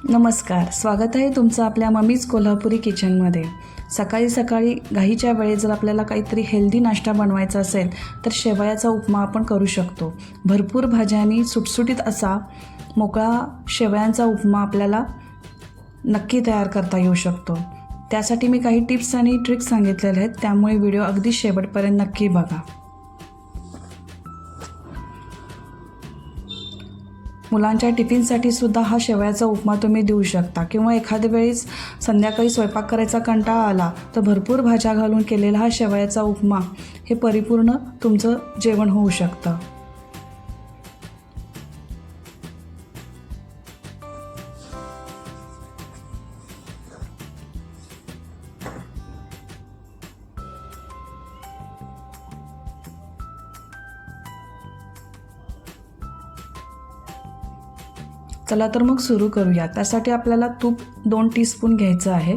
नमस्कार, स्वागत आहे तुमचं आपल्या मम्मीज कोल्हापुरी किचनमध्ये। सकाळी सकाळी घाईच्या वेळेत जर आपल्याला काहीतरी हेल्दी नाश्ता बनवायचा असेल तर शेवयाचा उपमा आपण करू शकतो। भरपूर भाज्यांनी सुटसुटीत असा मोकळा शेवयांचा उपमा आपल्याला नक्की तयार करता येऊ शकतो। त्यासाठी मी काही टिप्स आणि ट्रिक्स सांगितलेले आहेत, त्यामुळे व्हिडिओ अगदी शेवटपर्यंत नक्की बघा। मुलांच्या टिफिनसाठी सुद्धा हा शेवयाचा उपमा तुम्ही देऊ शकता, किंवा एखाद्या वेळेस संध्याकाळी स्वयंपाक करायचा कंटाळा आला तर भरपूर भाज्या घालून केलेला हा शेवयाचा उपमा हे परिपूर्ण तुमचं जेवण होऊ शकतं। चला तर मग सुरू करूया। त्यासाठी आपल्याला तूप 2 टीस्पून घ्यायचं आहे।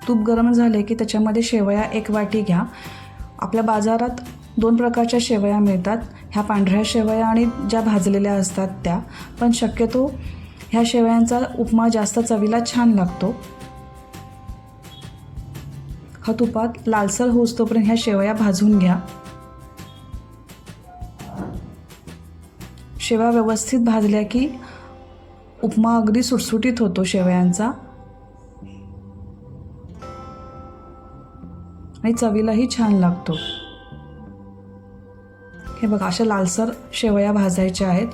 तूप गरम झाले की त्याच्यामध्ये शेवया 1 वाटी घ्या। आपल्या बाजारात 2 प्रकारच्या शेवया मिळतात, ह्या पांढऱ्या शेवया आणि ज्या भाजलेल्या असतात त्या, पण शक्यतो ह्या शेवयांचा उपमा जास्त चवीला छान लागतो। हा तुपात लालसर होईस्तोपर्यंत ह्या शेवया भाजून घ्या। शेवया व्यवस्थित भाजल्या की उपमा अगदी सुटसुटीत होतो शेवयांचा, आणि चवीलाही छान लागतो। हे बघा, अशा लालसर शेवया भाजायच्या आहेत।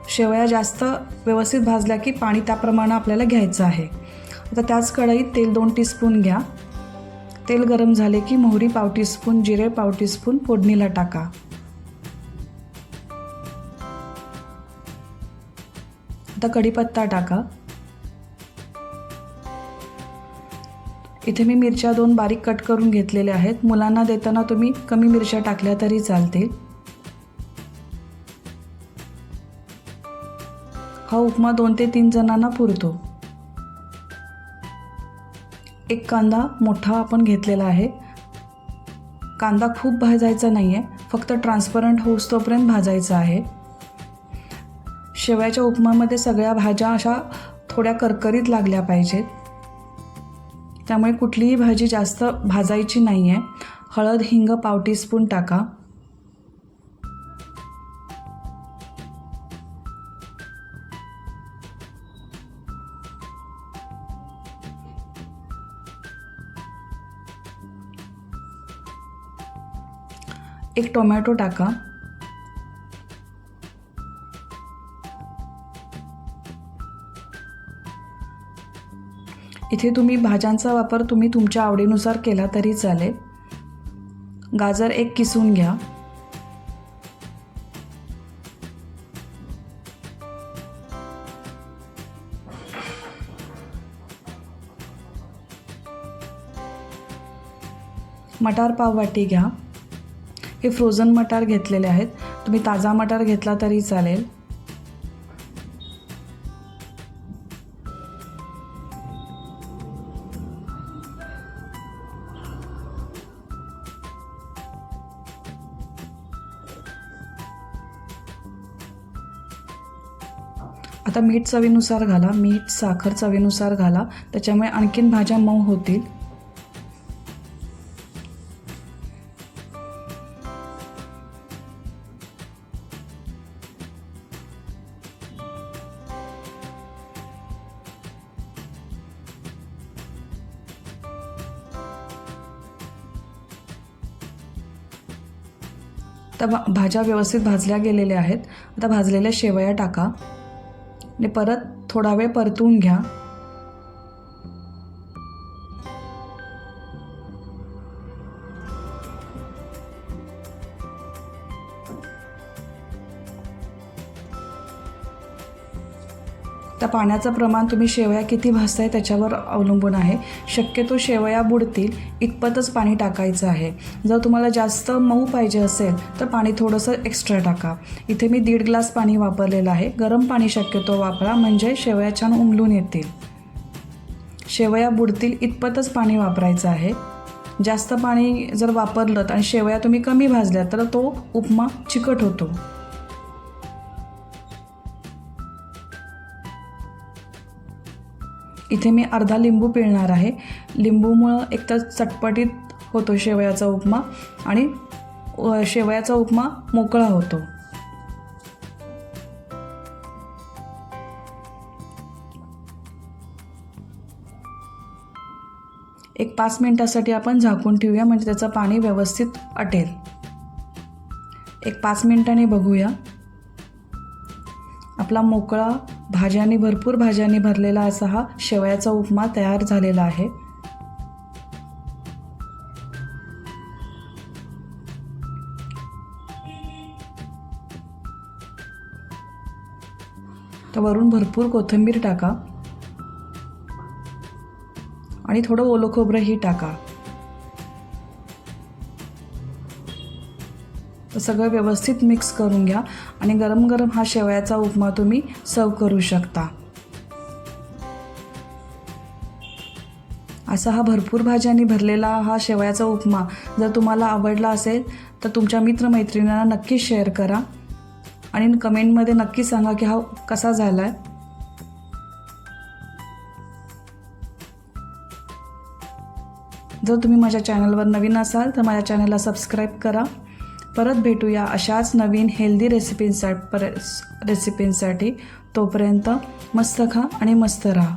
शेवया जास्त व्यवस्थित भाजल्या की पाणी त्याप्रमाणे आपल्याला घ्यायचं आहे। आता त्याच कढईत तेल 2 टीस्पून घ्या। तेल गरम झाले की मोहरी पाव टीस्पून, जिरे पाव टीस्पून फोडणीला टाका। आता कढीपत्ता टाका। इथे मी मिरच्या 2 बारीक कट करून घेतलेल्या आहेत। मुलांना देताना तुम्ही कमी मिरच्या टाकल्या तरी चालतील। हा उपमा 2 ते 3 जणांना पुरतो। एक कांदा मोठा आपण घेतलेला आहे। कांदा खूप भाजायचा नाहीये, फक्त ट्रान्सपरंट होईस्तोपर्यंत भाजायचा आहे। शेवयाच्या उपमामध्ये सगळ्या भाज्या अशा थोड्या करकरीत लागल्या पाहिजेत, त्यामुळे कुठलीही भाजी जास्त भाजायची नाही आहे। हळद, हिंग पाव टीस्पून टाका। एक टोमॅटो टाका। इथे तुम्ही भाज्यांचा वापर तुमच्या आवडीनुसार केला तरी चालेल। गाजर 1 किसून घ्या। मटार पाव वाटी घ्या। हे फ्रोझन मटार घेतलेले आहेत, तुम्ही ताजा मटार घेतला तरी चालेल। आता मीठ चवीनुसार घाला। मीठ, साखर चवीनुसार घाला, त्याच्यामुळे आणखीन भाज्या मऊ होतील। आता भाज्या व्यवस्थित भाजल्या गेलेल्या आहेत। आता भाजलेल्या शेवया टाका आणि परत थोडा वेळ परतून घ्या। त्या पाण्याचं प्रमाण तुम्ही शेवया किती भाजताय त्याच्यावर अवलंबून आहे। शक्यतो शेवया बुडतील इतपतच पाणी टाकायचं आहे। जर तुम्हाला जास्त मऊ पाहिजे असेल तर पाणी थोडंसं एक्स्ट्रा टाका। इथे मी 1.5 ग्लास पाणी वापरलेलं आहे। गरम पाणी शक्यतो वापरा, म्हणजे शेवया छान उमलून येतील। शेवया बुडतील इतपतच पाणी वापरायचं आहे। जास्त पाणी जर वापरलं आणि शेवया तुम्ही कमी भाजल्या तर तो उपमा चिकट होतो। इथे मी अर्धा लिंबू पिळणार आहे. लिंबूमुळं एकतर चटपटीत होतो शेवयाचा उपमा आणि शेवयाचा उपमा मोकळा होतो. एक 5 मिनिटासाठी आपण झाकून ठेवूया, म्हणजे त्याचं पाणी व्यवस्थित आटेल. एक 5 मिनिटांनी बघूया. आपला मोकळा भरपूर भाज्यांनी भरलेला असा हा शेवयाचा उपमा तयार झालेला आहे. तर वरून भरपूर कोथिंबीर टाका आणि थोडं ओलं खोबरंही टाका. तर सगळं व्यवस्थित मिक्स करून घ्या आणि गरम गरम हा शेवयाचा उपमा तुम्ही सर्व करू शकता. असा हा भरपूर भाज्यांनी भरलेला हा शेवयाचा उपमा जर तुम्हाला आवडला असेल तर तुमच्या मित्रमैत्रिणींना नक्की शेअर करा आणि कमेंटमध्ये नक्की सांगा की हा कसा झाला आहे. जर तुम्ही माझ्या चॅनलवर नवीन असाल तर माझ्या चॅनलला सबस्क्राईब करा. परत भेटूया अशाच नवीन हेल्दी रेसिपींसाठी. तोपर्यंत मस्त खा आणि मस्त राहा.